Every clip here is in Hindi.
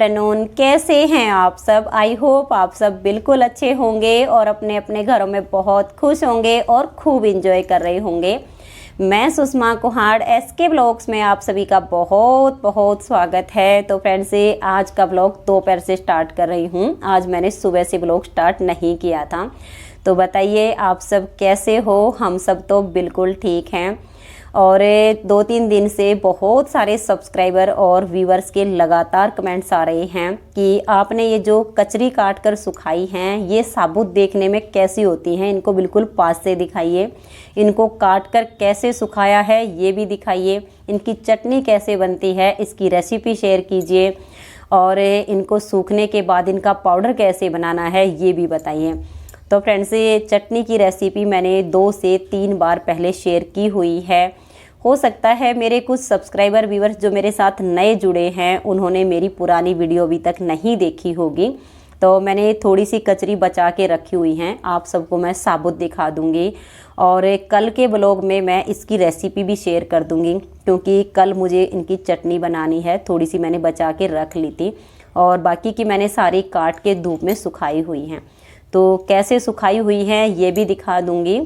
आफ्टरनून। कैसे हैं आप सब? आई होप आप सब बिल्कुल अच्छे होंगे और अपने अपने घरों में बहुत खुश होंगे और खूब इंजॉय कर रहे होंगे। मैं सुषमा कुहाड़ SK ब्लॉग्स में आप सभी का बहुत बहुत स्वागत है। तो फ्रेंड्स, आज का ब्लॉग दोपहर से स्टार्ट कर रही हूँ। आज मैंने सुबह से ब्लॉग स्टार्ट नहीं किया था। तो बताइए आप सब कैसे हो? हम सब तो बिल्कुल ठीक हैं। और 2-3 दिन से बहुत सारे सब्सक्राइबर और व्यूअर्स के लगातार कमेंट्स आ रहे हैं कि आपने ये जो कचरी काट कर सुखाई हैं, ये साबुत देखने में कैसी होती हैं, इनको बिल्कुल पास से दिखाइए। इनको काट कर कैसे सुखाया है ये भी दिखाइए। इनकी चटनी कैसे बनती है इसकी रेसिपी शेयर कीजिए। और इनको सूखने के बाद इनका पाउडर कैसे बनाना है ये भी बताइए। तो फ्रेंड्स, ये चटनी की रेसिपी मैंने 2 से 3 बार पहले शेयर की हुई है। हो सकता है मेरे कुछ सब्सक्राइबर व्यूअर्स जो मेरे साथ नए जुड़े हैं उन्होंने मेरी पुरानी वीडियो अभी तक नहीं देखी होगी। तो मैंने थोड़ी सी कचरी बचा के रखी हुई हैं, आप सबको मैं साबुत दिखा दूंगी। और कल के ब्लॉग में मैं इसकी रेसिपी भी शेयर कर दूंगी, क्योंकि कल मुझे इनकी चटनी बनानी है। थोड़ी सी मैंने बचा के रख ली थी और बाकी की मैंने सारी काट के धूप में सुखाई हुई हैं। तो कैसे सुखाई हुई है ये भी दिखा दूंगी।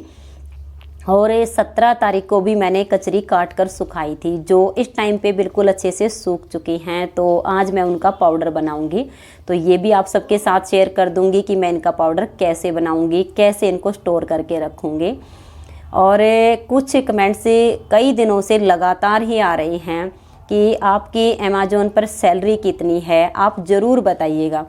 और 17 तारीख को भी मैंने कचरी काट कर सुखाई थी, जो इस टाइम पे बिल्कुल अच्छे से सूख चुकी हैं। तो आज मैं उनका पाउडर बनाऊंगी, तो ये भी आप सबके साथ शेयर कर दूंगी कि मैं इनका पाउडर कैसे बनाऊंगी, कैसे इनको स्टोर करके रखूंगी। और कुछ कमेंट्स कई दिनों से लगातार ही आ रहे हैं कि आपकी अमेज़न पर सैलरी कितनी है, आप ज़रूर बताइएगा।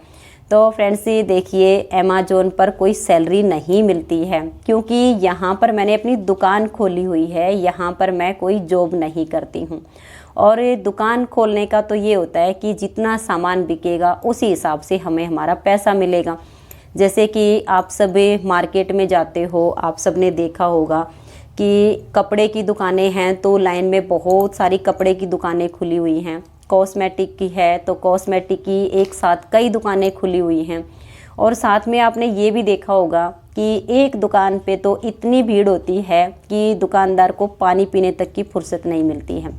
तो फ्रेंड्स, देखिए अमेज़न पर कोई सैलरी नहीं मिलती है, क्योंकि यहाँ पर मैंने अपनी दुकान खोली हुई है। यहाँ पर मैं कोई जॉब नहीं करती हूँ। और दुकान खोलने का तो ये होता है कि जितना सामान बिकेगा उसी हिसाब से हमें हमारा पैसा मिलेगा। जैसे कि आप सब मार्केट में जाते हो, आप सब ने देखा होगा कि कपड़े की दुकानें हैं तो लाइन में बहुत सारी कपड़े की दुकानें खुली हुई हैं। कॉस्मेटिक की है तो कॉस्मेटिक की एक साथ कई दुकानें खुली हुई हैं। और साथ में आपने ये भी देखा होगा कि एक दुकान पे तो इतनी भीड़ होती है कि दुकानदार को पानी पीने तक की फुर्सत नहीं मिलती है।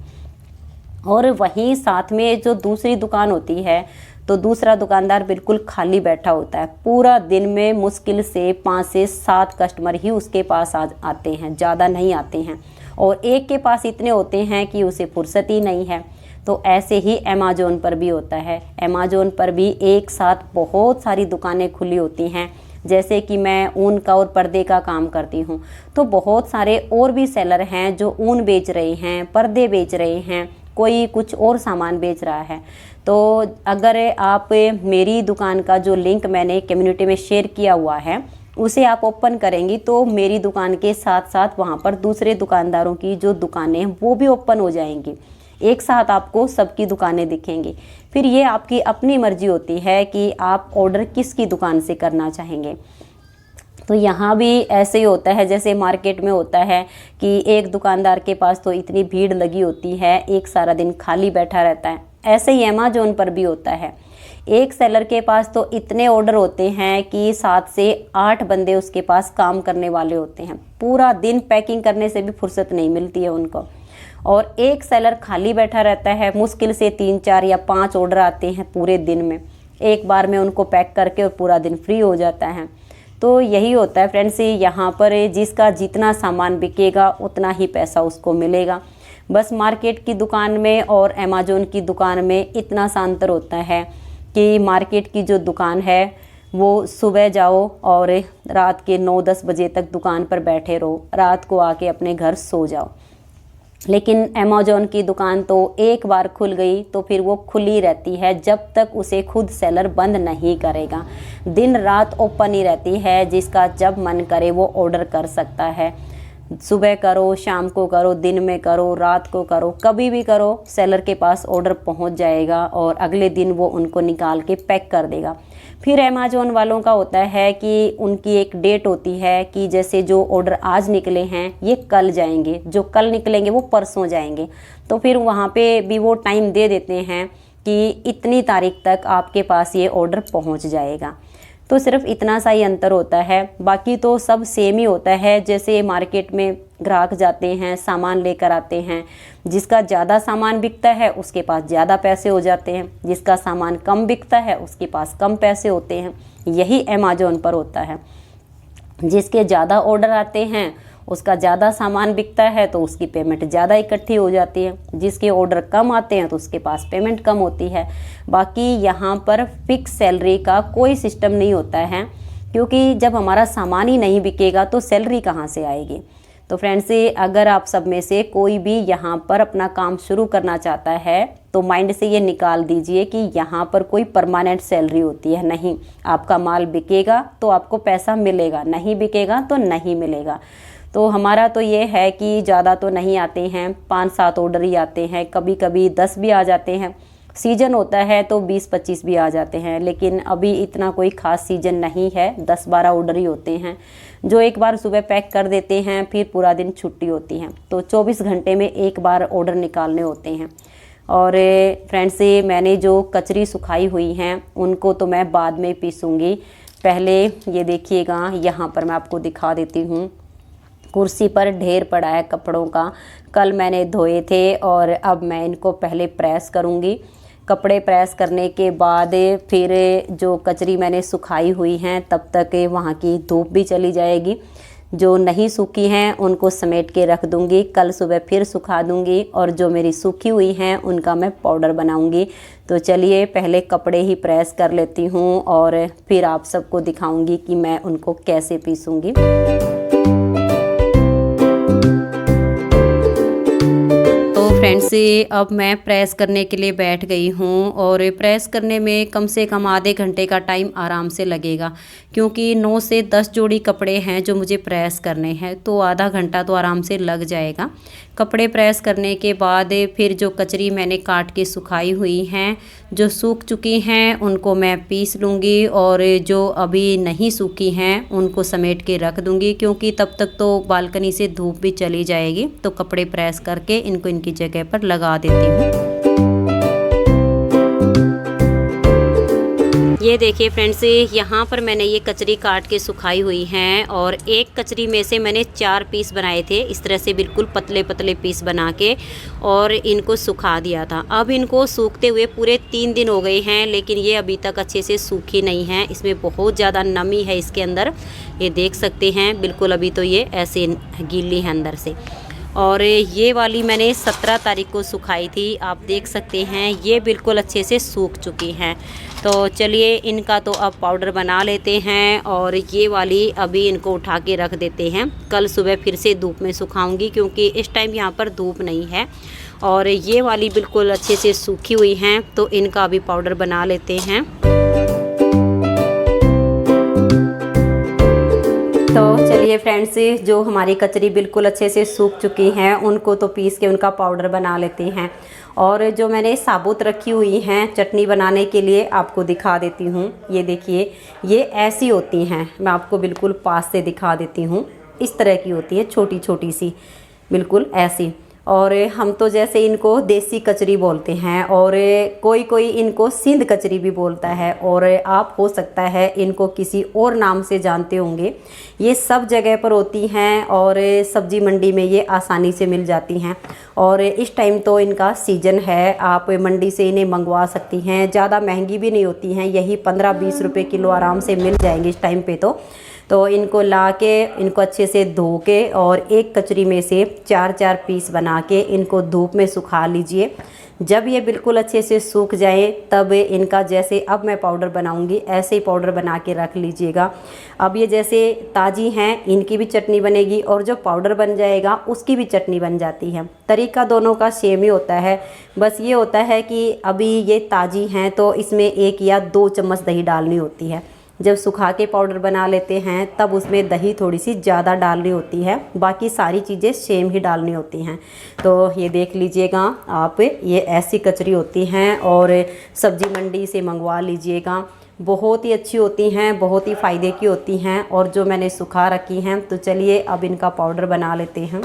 और वहीं साथ में जो दूसरी दुकान होती है तो दूसरा दुकानदार बिल्कुल खाली बैठा होता है। पूरा दिन में मुश्किल से 5 से 7 कस्टमर ही उसके पास आते हैं, ज़्यादा नहीं आते हैं। और एक के पास इतने होते हैं कि उसे फुर्सत ही नहीं है। तो ऐसे ही अमेज़न पर भी होता है। अमेज़न पर भी एक साथ बहुत सारी दुकानें खुली होती हैं। जैसे कि मैं ऊन का और पर्दे का काम करती हूँ, तो बहुत सारे और भी सेलर हैं जो ऊन बेच रहे हैं, पर्दे बेच रहे हैं, कोई कुछ और सामान बेच रहा है। तो अगर आप मेरी दुकान का जो लिंक मैंने कम्युनिटी में शेयर किया हुआ है उसे आप ओपन करेंगी तो मेरी दुकान के साथ साथ वहाँ पर दूसरे दुकानदारों की जो दुकानें हैं वो भी ओपन हो जाएंगी। एक साथ आपको सबकी दुकानें दिखेंगी। फिर ये आपकी अपनी मर्जी होती है कि आप ऑर्डर किसकी दुकान से करना चाहेंगे। तो यहाँ भी ऐसे ही होता है जैसे मार्केट में होता है कि एक दुकानदार के पास तो इतनी भीड़ लगी होती है, एक सारा दिन खाली बैठा रहता है। ऐसे ही अमेज़न पर भी होता है। एक सेलर के पास तो इतने ऑर्डर होते हैं कि 7 से 8 बंदे उसके पास काम करने वाले होते हैं। पूरा दिन पैकिंग करने से भी फुर्सत नहीं मिलती है उनको। और एक सेलर खाली बैठा रहता है, मुश्किल से 3, 4 या 5 ऑर्डर आते हैं पूरे दिन में। एक बार में उनको पैक करके और पूरा दिन फ्री हो जाता है। तो यही होता है फ्रेंड्स, यहाँ पर जिसका जितना सामान बिकेगा उतना ही पैसा उसको मिलेगा। बस मार्केट की दुकान में और अमेज़न की दुकान में इतना सा अंतर होता है कि मार्केट की जो दुकान है वो सुबह जाओ और रात के 9-10 बजे तक दुकान पर बैठे रहो, रात को आके अपने घर सो जाओ। लेकिन अमेज़न की दुकान तो एक बार खुल गई तो फिर वो खुली रहती है जब तक उसे खुद सेलर बंद नहीं करेगा। दिन रात ओपन ही रहती है, जिसका जब मन करे वो ऑर्डर कर सकता है। सुबह करो, शाम को करो, दिन में करो, रात को करो, कभी भी करो, सेलर के पास ऑर्डर पहुंच जाएगा और अगले दिन वो उनको निकाल के पैक कर देगा। फिर अमेज़न वालों का होता है कि उनकी एक डेट होती है कि जैसे जो ऑर्डर आज निकले हैं ये कल जाएंगे, जो कल निकलेंगे वो परसों जाएंगे। तो फिर वहाँ पे भी वो टाइम दे देते हैं कि इतनी तारीख तक आपके पास ये ऑर्डर पहुँच जाएगा। तो सिर्फ इतना सा ही अंतर होता है, बाकी तो सब सेम ही होता है। जैसे मार्केट में ग्राहक जाते हैं, सामान लेकर आते हैं। जिसका ज़्यादा सामान बिकता है उसके पास ज़्यादा पैसे हो जाते हैं, जिसका सामान कम बिकता है उसके पास कम पैसे होते हैं। यही अमेज़ॉन पर होता है। जिसके ज़्यादा ऑर्डर आते हैं, उसका ज़्यादा सामान बिकता है तो उसकी पेमेंट ज़्यादा इकट्ठी हो जाती है। जिसके ऑर्डर कम आते हैं तो उसके पास पेमेंट कम होती है। बाकी यहाँ पर फिक्स सैलरी का कोई सिस्टम नहीं होता है, क्योंकि जब हमारा सामान ही नहीं बिकेगा तो सैलरी कहाँ से आएगी। तो फ्रेंड्स, अगर आप सब में से कोई भी यहाँ पर अपना काम शुरू करना चाहता है तो माइंड से ये निकाल दीजिए कि यहाँ पर कोई परमानेंट सैलरी होती है। नहीं, आपका माल बिकेगा तो आपको पैसा मिलेगा, नहीं बिकेगा तो नहीं मिलेगा। तो हमारा तो ये है कि ज़्यादा तो नहीं आते हैं, 5-7 ऑर्डर ही आते हैं, कभी कभी 10 भी आ जाते हैं। सीजन होता है तो 20-25 भी आ जाते हैं, लेकिन अभी इतना कोई ख़ास सीजन नहीं है। 10-12 ऑर्डर ही होते हैं जो एक बार सुबह पैक कर देते हैं, फिर पूरा दिन छुट्टी होती है। तो 24 घंटे में एक बार ऑर्डर निकालने होते हैं। और फ्रेंड्स, मैंने जो कचरी सुखाई हुई हैं उनको तो मैं बाद में पीसूँगी। पहले ये देखिएगा, यहाँ पर मैं आपको दिखा देती हूँ। कुर्सी पर ढेर पड़ा है कपड़ों का, कल मैंने धोए थे और अब मैं इनको पहले प्रेस करूँगी। कपड़े प्रेस करने के बाद फिर जो कचरी मैंने सुखाई हुई हैं तब तक वहाँ की धूप भी चली जाएगी। जो नहीं सूखी हैं उनको समेट के रख दूँगी, कल सुबह फिर सुखा दूँगी। और जो मेरी सूखी हुई हैं उनका मैं पाउडर बनाऊँगी। तो चलिए पहले कपड़े ही प्रेस कर लेती हूँ और फिर आप सबको दिखाऊँगी कि मैं उनको कैसे पीसूँगी। फ्रेंड्स, अब मैं प्रेस करने के लिए बैठ गई हूँ और प्रेस करने में कम से कम आधे घंटे का टाइम आराम से लगेगा, क्योंकि 9 से 10 जोड़ी कपड़े हैं जो मुझे प्रेस करने हैं। तो आधा घंटा तो आराम से लग जाएगा। कपड़े प्रेस करने के बाद फिर जो कचरी मैंने काट के सुखाई हुई हैं, जो सूख चुकी हैं उनको मैं पीस लूँगी और जो अभी नहीं सूखी हैं उनको समेट के रख दूँगी, क्योंकि तब तक तो बालकनी से धूप भी चली जाएगी। तो कपड़े प्रेस करके इनको इनकी जगह पर लगा देती हूँ। ये देखिए फ्रेंड्स, यहाँ पर मैंने ये कचरी काट के सुखाई हुई हैं और एक कचरी में से मैंने 4 पीस बनाए थे, इस तरह से बिल्कुल पतले पतले पीस बना के, और इनको सुखा दिया था। अब इनको सूखते हुए पूरे 3 दिन हो गए हैं, लेकिन ये अभी तक अच्छे से सूखी नहीं है। इसमें बहुत ज़्यादा नमी है इसके अंदर, ये देख सकते हैं। बिल्कुल अभी तो ये ऐसे गीली है अंदर से। और ये वाली मैंने 17 तारीख को सुखाई थी, आप देख सकते हैं ये बिल्कुल अच्छे से सूख चुकी हैं। तो चलिए इनका तो अब पाउडर बना लेते हैं और ये वाली अभी इनको उठा के रख देते हैं। कल सुबह फिर से धूप में सुखाऊंगी, क्योंकि इस टाइम यहाँ पर धूप नहीं है। और ये वाली बिल्कुल अच्छे से सूखी हुई हैं, तो इनका अभी पाउडर बना लेते हैं। तो चलिए फ्रेंड्स, जो हमारी कचरी बिल्कुल अच्छे से सूख चुकी हैं उनको तो पीस के उनका पाउडर बना लेते हैं। और जो मैंने साबुत रखी हुई हैं चटनी बनाने के लिए, आपको दिखा देती हूँ। ये देखिए, ये ऐसी होती हैं, मैं आपको बिल्कुल पास से दिखा देती हूँ। इस तरह की होती है, छोटी छोटी सी, बिल्कुल ऐसी। और हम तो जैसे इनको देसी कचरी बोलते हैं, और कोई कोई इनको सिंध कचरी भी बोलता है, और आप हो सकता है इनको किसी और नाम से जानते होंगे। ये सब जगह पर होती हैं और सब्जी मंडी में ये आसानी से मिल जाती हैं। और इस टाइम तो इनका सीजन है, आप मंडी से इन्हें मंगवा सकती हैं। ज़्यादा महंगी भी नहीं होती हैं, यही 15-20 रुपये किलो आराम से मिल जाएंगे इस टाइम पे। तो इनको ला के, इनको अच्छे से धो के और एक कचरी में से 4-4 पीस बना के इनको धूप में सुखा लीजिए। जब ये बिल्कुल अच्छे से सूख जाए तब इनका, जैसे अब मैं पाउडर बनाऊंगी ऐसे ही पाउडर बना के रख लीजिएगा। अब ये जैसे ताज़ी हैं, इनकी भी चटनी बनेगी और जो पाउडर बन जाएगा उसकी भी चटनी बन जाती है। तरीका दोनों का सेम ही होता है, बस ये होता है कि अभी ये ताज़ी हैं तो इसमें 1 या 2 चम्मच दही डालनी होती है। जब सुखा के पाउडर बना लेते हैं तब उसमें दही थोड़ी सी ज़्यादा डालनी होती है, बाकी सारी चीज़ें सेम ही डालनी होती हैं। तो ये देख लीजिएगा आप, ये ऐसी कचरी होती हैं और सब्जी मंडी से मंगवा लीजिएगा। बहुत ही अच्छी होती हैं, बहुत ही फ़ायदे की होती हैं। और जो मैंने सुखा रखी हैं, तो चलिए अब इनका पाउडर बना लेते हैं।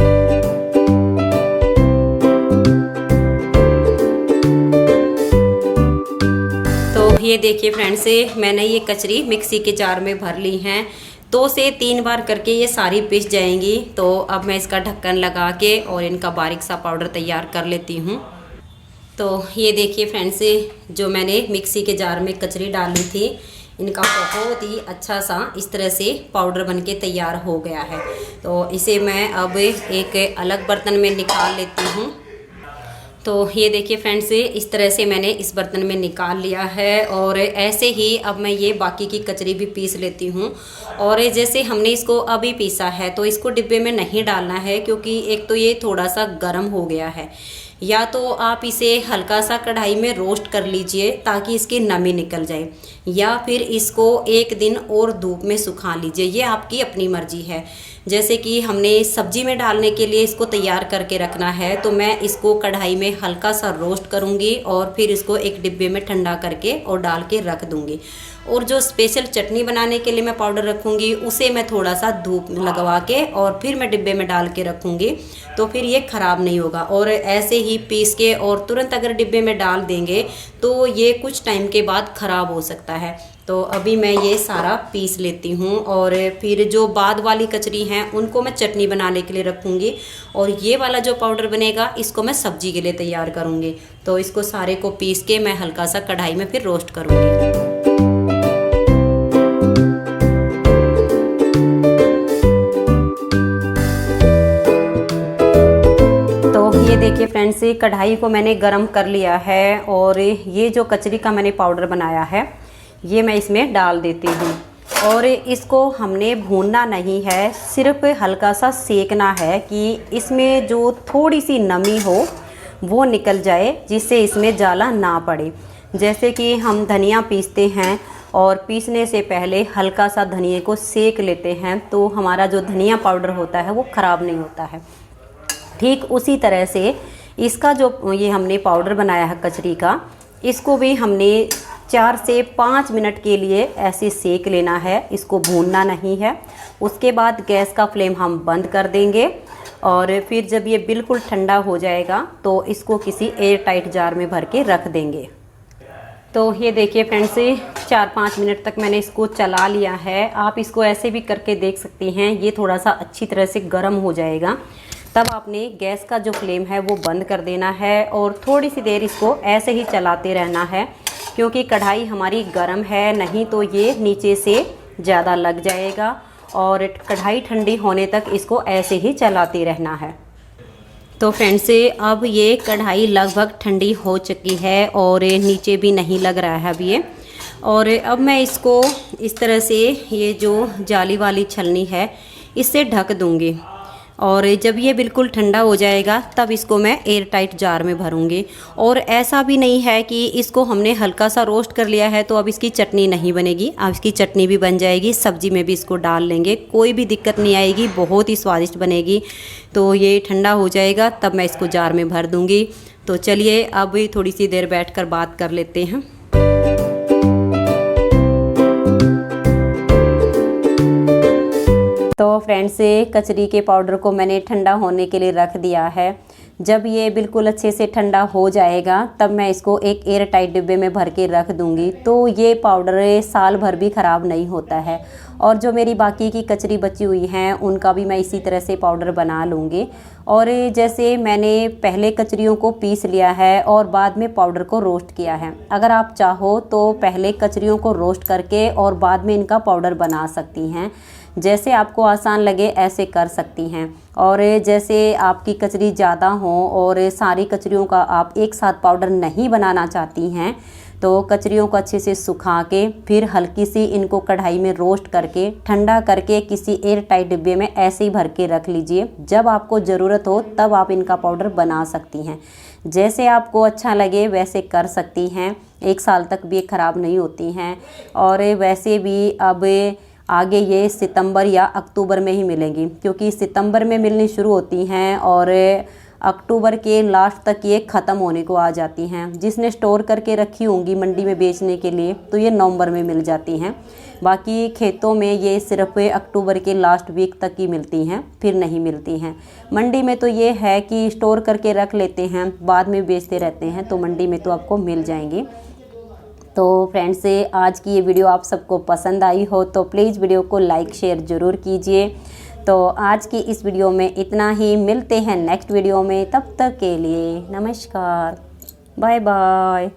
ये देखिए फ्रेंड्स, मैंने ये कचरी मिक्सी के जार में भर ली हैं। 2 से 3 बार करके ये सारी पिस जाएंगी। तो अब मैं इसका ढक्कन लगा के और इनका बारीक सा पाउडर तैयार कर लेती हूँ। तो ये देखिए फ्रेंड्स, जो मैंने मिक्सी के जार में कचरी डाली थी, इनका बहुत ही अच्छा सा इस तरह से पाउडर बनके तैयार हो गया है। तो इसे मैं अब एक अलग बर्तन में निकाल लेती हूँ। तो ये देखिए फ्रेंड्स, इस तरह से मैंने इस बर्तन में निकाल लिया है और ऐसे ही अब मैं ये बाकी की कचरी भी पीस लेती हूँ। और जैसे हमने इसको अभी पीसा है तो इसको डिब्बे में नहीं डालना है, क्योंकि एक तो ये थोड़ा सा गर्म हो गया है। या तो आप इसे हल्का सा कढ़ाई में रोस्ट कर लीजिए ताकि इसकी नमी निकल जाए, या फिर इसको 1 दिन और धूप में सुखा लीजिए, ये आपकी अपनी मर्जी है। जैसे कि हमने सब्जी में डालने के लिए इसको तैयार करके रखना है, तो मैं इसको कढ़ाई में हल्का सा रोस्ट करूँगी और फिर इसको एक डिब्बे में ठंडा करके और डाल के रख दूँगी। और जो स्पेशल चटनी बनाने के लिए मैं पाउडर रखूँगी, उसे मैं थोड़ा सा धूप लगवा के और फिर मैं डिब्बे में डाल के रखूँगी, तो फिर ये ख़राब नहीं होगा। और ऐसे ही पीस के और तुरंत अगर डिब्बे में डाल देंगे तो ये कुछ टाइम के बाद ख़राब हो सकता है। तो अभी मैं ये सारा पीस लेती हूँ और फिर जो बाद वाली कचरी हैं उनको मैं चटनी बनाने के लिए रखूँगी, और ये वाला जो पाउडर बनेगा इसको मैं सब्जी के लिए तैयार करूँगी। तो इसको सारे को पीस के मैं हल्का सा कढ़ाई में फिर रोस्ट करूँगी। ये देखिए फ्रेंड्स, कढ़ाई को मैंने गरम कर लिया है और ये जो कचरी का मैंने पाउडर बनाया है ये मैं इसमें डाल देती हूँ। और इसको हमने भूनना नहीं है, सिर्फ हल्का सा सेकना है कि इसमें जो थोड़ी सी नमी हो वो निकल जाए, जिससे इसमें जाला ना पड़े। जैसे कि हम धनिया पीसते हैं और पीसने से पहले हल्का सा धनिया को सेक लेते हैं तो हमारा जो धनिया पाउडर होता है वो ख़राब नहीं होता है। ठीक उसी तरह से इसका जो ये हमने पाउडर बनाया है कचरी का, इसको भी हमने 4 से 5 मिनट के लिए ऐसे सेक लेना है, इसको भूनना नहीं है। उसके बाद गैस का फ्लेम हम बंद कर देंगे और फिर जब ये बिल्कुल ठंडा हो जाएगा तो इसको किसी एयर टाइट जार में भर के रख देंगे। तो ये देखिए फ्रेंड्स, 4-5 मिनट तक मैंने इसको चला लिया है। आप इसको ऐसे भी करके देख सकती हैं, ये थोड़ा सा अच्छी तरह से गर्म हो जाएगा। तब आपने गैस का जो फ्लेम है वो बंद कर देना है और थोड़ी सी देर इसको ऐसे ही चलाते रहना है, क्योंकि कढ़ाई हमारी गर्म है, नहीं तो ये नीचे से ज़्यादा लग जाएगा। और कढ़ाई ठंडी होने तक इसको ऐसे ही चलाते रहना है। तो फ्रेंड्स, अब ये कढ़ाई लगभग ठंडी हो चुकी है और नीचे भी नहीं लग रहा है अब ये। और अब मैं इसको इस तरह से ये जो जाली वाली छलनी है इससे ढक दूँगी, और जब ये बिल्कुल ठंडा हो जाएगा तब इसको मैं एयर टाइट जार में भरूंगी। और ऐसा भी नहीं है कि इसको हमने हल्का सा रोस्ट कर लिया है तो अब इसकी चटनी नहीं बनेगी, अब इसकी चटनी भी बन जाएगी, सब्जी में भी इसको डाल लेंगे, कोई भी दिक्कत नहीं आएगी, बहुत ही स्वादिष्ट बनेगी। तो ये ठंडा हो जाएगा तब मैं इसको जार में भर दूँगी। तो चलिए अब थोड़ी सी देर बैठ कर बात कर लेते हैं। तो फ्रेंड्स, कचरी के पाउडर को मैंने ठंडा होने के लिए रख दिया है। जब ये बिल्कुल अच्छे से ठंडा हो जाएगा तब मैं इसको एक एयर टाइट डिब्बे में भर के रख दूँगी। तो ये पाउडर साल भर भी ख़राब नहीं होता है। और जो मेरी बाकी की कचरी बची हुई हैं उनका भी मैं इसी तरह से पाउडर बना लूँगी। और जैसे मैंने पहले कचरियों को पीस लिया है और बाद में पाउडर को रोस्ट किया है, अगर आप चाहो तो पहले कचरियों को रोस्ट करके और बाद में इनका पाउडर बना सकती हैं। जैसे आपको आसान लगे ऐसे कर सकती हैं। और जैसे आपकी कचरी ज़्यादा हो और सारी कचरियों का आप एक साथ पाउडर नहीं बनाना चाहती हैं, तो कचरियों को अच्छे से सुखा के फिर हल्की सी इनको कढ़ाई में रोस्ट करके ठंडा करके किसी एयर टाइट डिब्बे में ऐसे ही भर के रख लीजिए। जब आपको ज़रूरत हो तब आप इनका पाउडर बना सकती हैं। जैसे आपको अच्छा लगे वैसे कर सकती हैं, 1 साल तक भी ख़राब नहीं होती हैं। और वैसे भी अब आगे ये सितंबर या अक्टूबर में ही मिलेंगी, क्योंकि सितंबर में मिलनी शुरू होती हैं और अक्टूबर के लास्ट तक ये ख़त्म होने को आ जाती हैं। जिसने स्टोर करके रखी होंगी मंडी में बेचने के लिए तो ये नवंबर में मिल जाती हैं। बाकी खेतों में ये सिर्फ अक्टूबर के लास्ट वीक तक ही मिलती हैं, फिर नहीं मिलती हैं। मंडी में तो ये है कि स्टोर करके रख लेते हैं, बाद में बेचते रहते हैं, तो मंडी में तो आपको मिल जाएंगी। तो फ्रेंड्स आज की ये वीडियो आप सबको पसंद आई हो तो प्लीज़ वीडियो को लाइक शेयर ज़रूर कीजिए। तो आज की इस वीडियो में इतना ही, मिलते हैं नेक्स्ट वीडियो में, तब तक के लिए नमस्कार, बाय बाय।